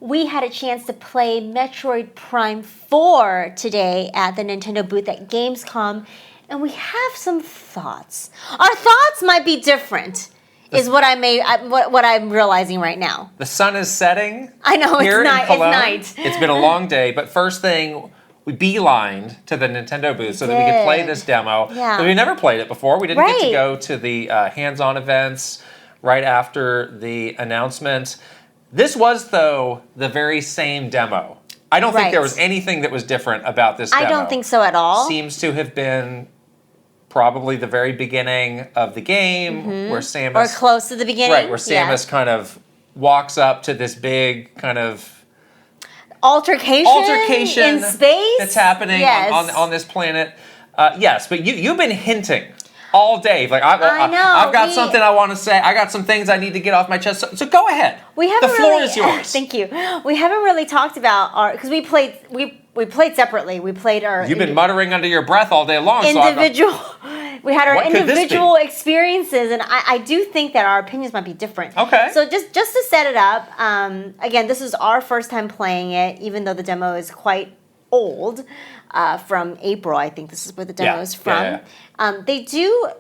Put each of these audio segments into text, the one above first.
we had a chance to play Metroid Prime 4 today at the Nintendo booth at Gamescom, and we have some thoughts. Our thoughts might be different, is what I'm realizing right now. The sun is setting. I know, here it's night. in Cologne. It's night. It's been a long day, but first thing, we beelined to the Nintendo booth so that we could play this demo. Yeah. But we never played it before. We didn't get to go to the hands-on events right after the announcement. This was, though, the very same demo. I don't think there was anything that was different about this demo. I don't think so at all. Seems to have been probably the very beginning of the game, where Samus... Or close to the beginning. Right, where Samus kind of walks up to this big kind of... Altercation in space that's happening on this planet. Yes, but you've been hinting all day. Like I know. I've got something I want to say. I got some things I need to get off my chest. So go ahead. The floor is yours. Thank you. We haven't really talked about our because we played separately. We played our. You've been muttering under your breath all day long. Individual. We had our What could this individual be? experiences, and I do think that our opinions might be different. Okay. So just to set it up, again, this is our first time playing it, even though the demo is quite old, from April. I think this is where the demo is from. They do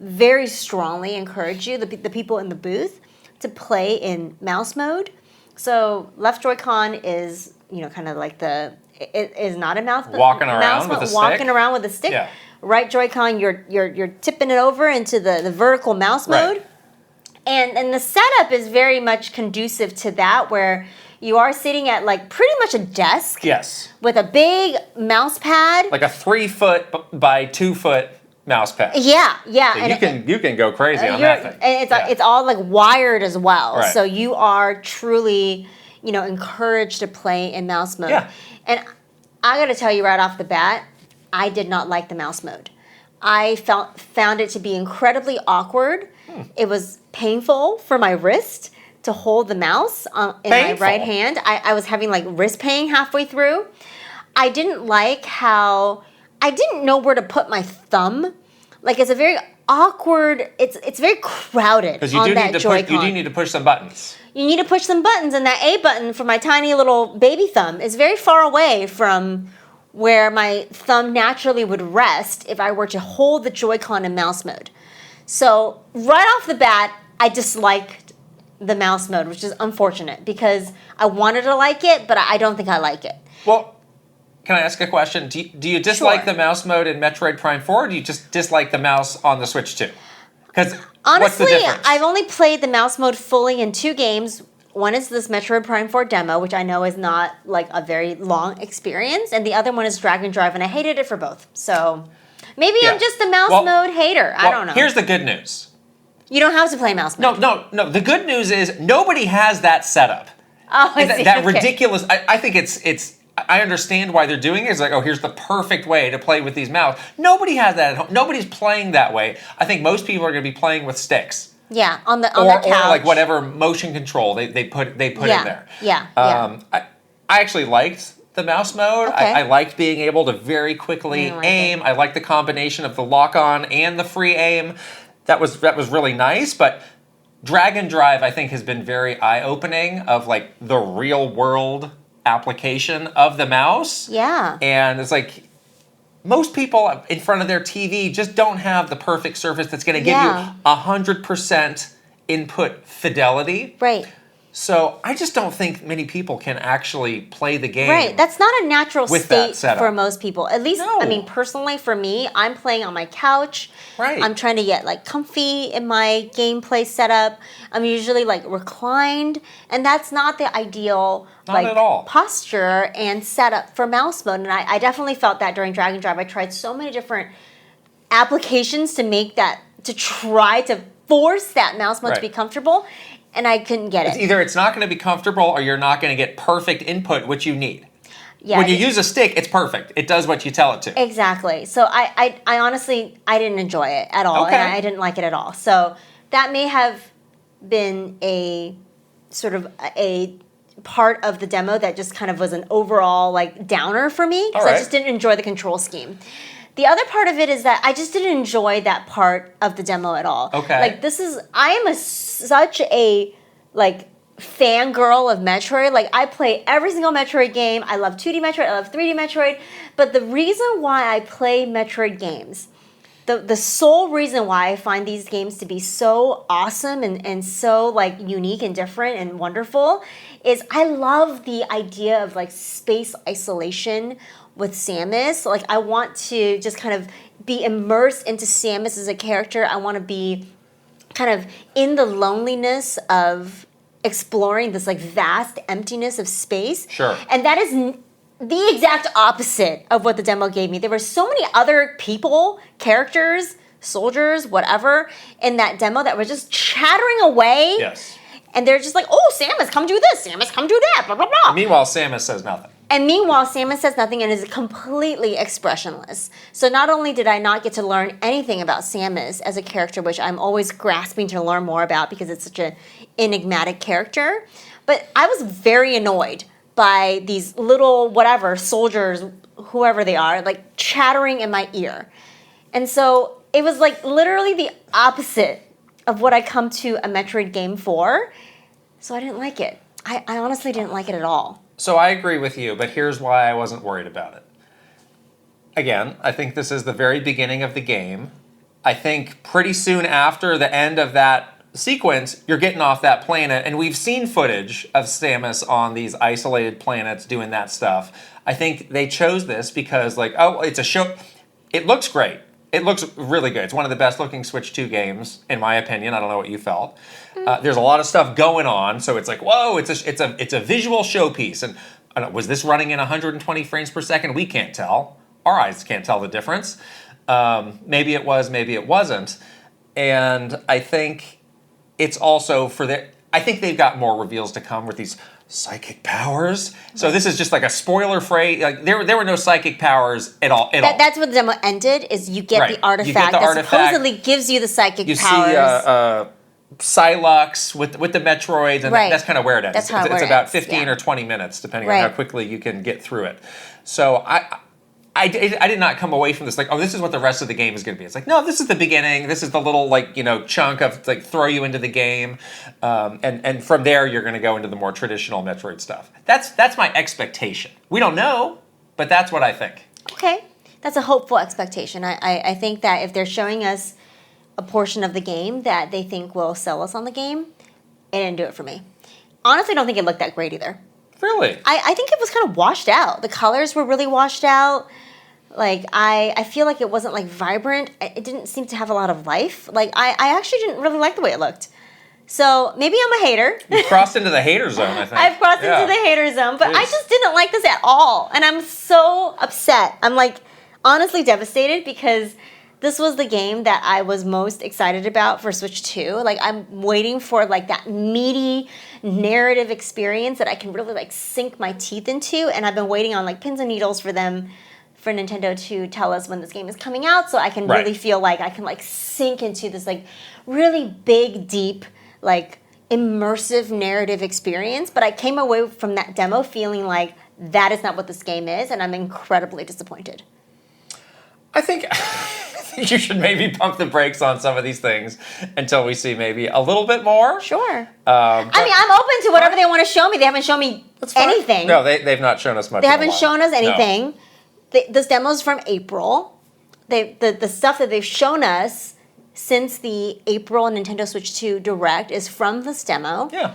very strongly encourage you, the people in the booth, to play in mouse mode. So left Joy-Con is, kind of like it is not a mouse mode. Walking around with a stick. Walking around with a stick. Yeah. Right Joy-Con, you're tipping it over into the vertical mouse mode. Right. And the setup is very much conducive to that, where you are sitting at like pretty much a desk. Yes. With a big mouse pad. Like a 3-foot by 2-foot mouse pad. Yeah. So you can go crazy on that thing. And it's all like wired as well. Right. So you are truly, encouraged to play in mouse mode. Yeah. And I got to tell you right off the bat, I did not like the mouse mode. I found it to be incredibly awkward. It was painful for my wrist to hold the mouse in my right hand. I was having like wrist pain halfway through. I didn't like how I didn't know where to put my thumb. Like it's a very awkward. It's very crowded. Because you do need to push some buttons. You need to push some buttons, and that A button for my tiny little baby thumb is very far away from where my thumb naturally would rest if I were to hold the Joy-Con in mouse mode. So right off the bat, I disliked the mouse mode, which is unfortunate because I wanted to like it, but I don't think I like it. Well, can I ask a question? Do you dislike the mouse mode in Metroid Prime 4, or do you just dislike the mouse on the Switch 2? Because honestly, what's the difference? I've only played the mouse mode fully in 2 games. One is this Metroid Prime 4 demo, which I know is not like a very long experience, and the other one is Dragon Drive, and I hated it for both. So maybe I'm just a mouse mode hater. I don't know. Here's the good news. You don't have to play mouse mode. No. The good news is nobody has that setup. Oh, I see. That ridiculous. I think it's. I understand why they're doing it. It's like, oh, here's the perfect way to play with these mouse. Nobody has that at home. Nobody's playing that way. I think most people are going to be playing with sticks. Yeah, on their couch. Or like whatever motion control they put in there. Yeah. I actually liked the mouse mode. Okay. I liked being able to very quickly aim. I liked the combination of the lock-on and the free aim. That was really nice. But Dragon Drive, I think, has been very eye-opening of like the real-world application of the mouse. Yeah. And it's like most people in front of their TV just don't have the perfect surface that's going to give you 100% input fidelity. Right. So I just don't think many people can actually play the game. Right. That's not a natural state setup. for most people. At least, No. I mean, personally for me, I'm playing on my couch. Right. I'm trying to get like comfy in my gameplay setup. I'm usually like reclined, and that's not the ideal Not at all. posture and setup for mouse mode. And I definitely felt that during Dragon Drive. I tried so many different applications to try to force that mouse mode to be comfortable. And I couldn't get it. Either it's not going to be comfortable or you're not going to get perfect input, which you need. Yeah, when you use a stick, it's perfect. It does what you tell it to. Exactly. So I honestly, I didn't enjoy it at all. Okay. And I didn't like it at all. So that may have been a sort of a part of the demo that just kind of was an overall like downer for me because I just didn't enjoy the control scheme. The other part of it is that I just didn't enjoy that part of the demo at all. Okay. Like I am such a like fangirl of Metroid. Like, I play every single Metroid game. I love 2D Metroid. I love 3D Metroid. But the reason why I play Metroid games, the sole reason why I find these games to be so awesome and so like unique and different and wonderful is I love the idea of like space isolation with Samus. Like, I want to just kind of be immersed into Samus as a character. I want to be kind of in the loneliness of exploring this like vast emptiness of space. Sure. And that is the exact opposite of what the demo gave me. There were so many other people, characters, soldiers, whatever, in that demo that were just chattering away. Yes. And they're just like, oh, Samus, come do this. Samus, come do that. Blah, blah, blah. Meanwhile, Samus says nothing. And meanwhile, Samus says nothing and is completely expressionless. So not only did I not get to learn anything about Samus as a character, which I'm always grasping to learn more about because it's such an enigmatic character, but I was very annoyed by these little whatever soldiers, whoever they are, like chattering in my ear. And so it was like literally the opposite of what I come to a Metroid game for. So I didn't like it. I honestly didn't like it at all. So I agree with you, but here's why I wasn't worried about it. Again, I think this is the very beginning of the game. I think pretty soon after the end of that sequence, you're getting off that planet, and we've seen footage of Samus on these isolated planets doing that stuff. I think they chose this because, like, oh, it's a show. It looks great. It looks really good. It's one of the best looking Switch 2 games, in my opinion. I don't know what you felt. There's a lot of stuff going on, so it's like, whoa, it's a visual showpiece. And I don't know, was this running in 120 frames per second? We can't tell. Our eyes can't tell the difference. Maybe it was, maybe it wasn't. And I think it's also I think they've got more reveals to come with these psychic powers. So this is just like a spoiler phrase. Like there were no psychic powers at all. That's what the demo ended. Is you get the artifact that supposedly gives you the psychic powers. You see Psylocke with the Metroids, and that's kind of where it ends. That's how it's about 15 or 20 minutes, depending on how quickly you can get through it. So I did not come away from this like, oh, this is what the rest of the game is going to be. It's like, no, this is the beginning. This is the little chunk of like throw you into the game, and from there you're going to go into the more traditional Metroid stuff. That's my expectation. We don't know, but that's what I think. Okay, that's a hopeful expectation. I think that if they're showing us a portion of the game that they think will sell us on the game, it didn't do it for me. Honestly, I don't think it looked that great either. Really? I think it was kind of washed out. The colors were really washed out. Like, I feel like it wasn't, like, vibrant. It didn't seem to have a lot of life. Like, I actually didn't really like the way it looked. So, maybe I'm a hater. You've crossed into the hater zone, I think. I've crossed into the hater zone. But I just didn't like this at all. And I'm so upset. I'm, like, honestly devastated because this was the game that I was most excited about for Switch 2. Like, I'm waiting for, like, that meaty narrative experience that I can really, like, sink my teeth into. And I've been waiting on, like, pins and needles for Nintendo to tell us when this game is coming out so I can really feel like I can, like, sink into this, like, really big, deep, like, immersive narrative experience. But I came away from that demo feeling like that is not what this game is, and I'm incredibly disappointed. I think you should maybe pump the brakes on some of these things until we see maybe a little bit more. Sure. I mean, I'm open to whatever they want to show me. They haven't shown me anything. No, they've not shown us much. They haven't shown us anything. No. This demo's from April. The stuff that they've shown us since the April Nintendo Switch 2 Direct is from this demo. Yeah.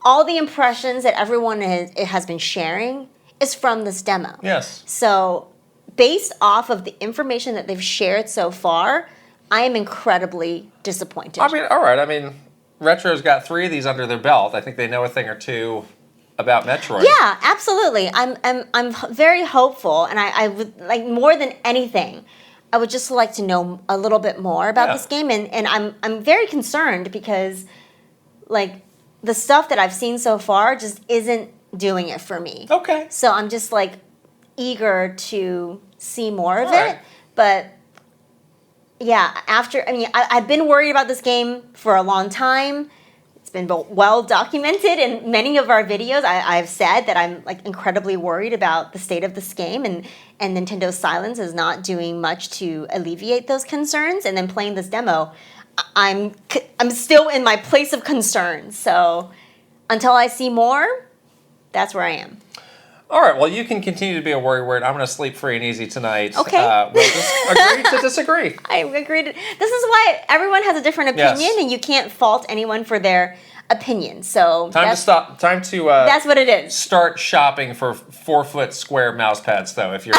All the impressions that everyone has been sharing is from this demo. Yes. So, based off of the information that they've shared so far, I am incredibly disappointed. I mean, all right. I mean, Retro's got 3 of these under their belt. I think they know a thing or two about Metroid. Yeah, absolutely. I'm very hopeful, and I would like more than anything, I would just like to know a little bit more about this game, and I'm very concerned because like the stuff that I've seen so far just isn't doing it for me. Okay. So I'm just like eager to see more of it, but yeah, I've been worried about this game for a long time. It's been well documented in many of our videos. I've said that I'm like incredibly worried about the state of this game, and Nintendo's silence is not doing much to alleviate those concerns. And then playing this demo, I'm still in my place of concern. So until I see more, that's where I am. All right, well, you can continue to be a worrywart. I'm going to sleep free and easy tonight. Okay. We'll just agree to disagree. I agree. This is why everyone has a different opinion, Yes. and you can't fault anyone for their opinion. So Time to stop. Time to that's what it is. start shopping for 4-foot square mouse pads, though, if you're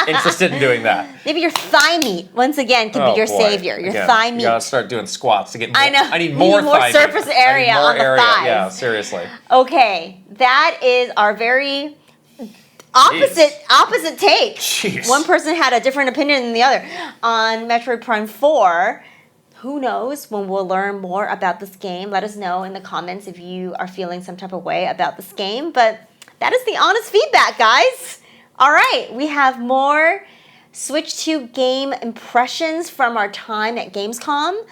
interested in doing that. Maybe your thigh meat, once again, can be your boy. savior. Your Again, thigh meat. You gotta start doing squats to get more. I know. I need more thigh surface meat. area I need more on the area. thighs. Yeah, seriously. Okay, that is our very opposite take. Jeez. One person had a different opinion than the other on Metroid Prime 4. Who knows when we'll learn more about this game? Let us know in the comments if you are feeling some type of way about this game. But that is the honest feedback, guys. All right, we have more Switch 2 game impressions from our time at Gamescom.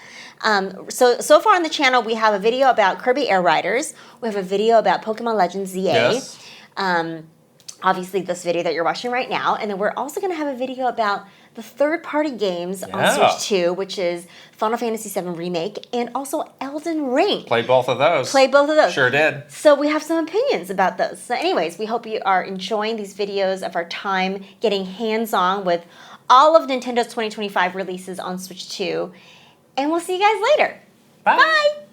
So far on the channel, we have a video about Kirby Air Riders. We have a video about Pokemon Legends ZA. Yes. Obviously, this video that you're watching right now. And then we're also going to have a video about the third-party games on Yeah. Switch 2, which is Final Fantasy VII Remake and also Elden Ring. Played both of those. Sure did. So we have some opinions about those. So anyways, we hope you are enjoying these videos of our time getting hands-on with all of Nintendo's 2025 releases on Switch 2. And we'll see you guys later. Bye. Bye.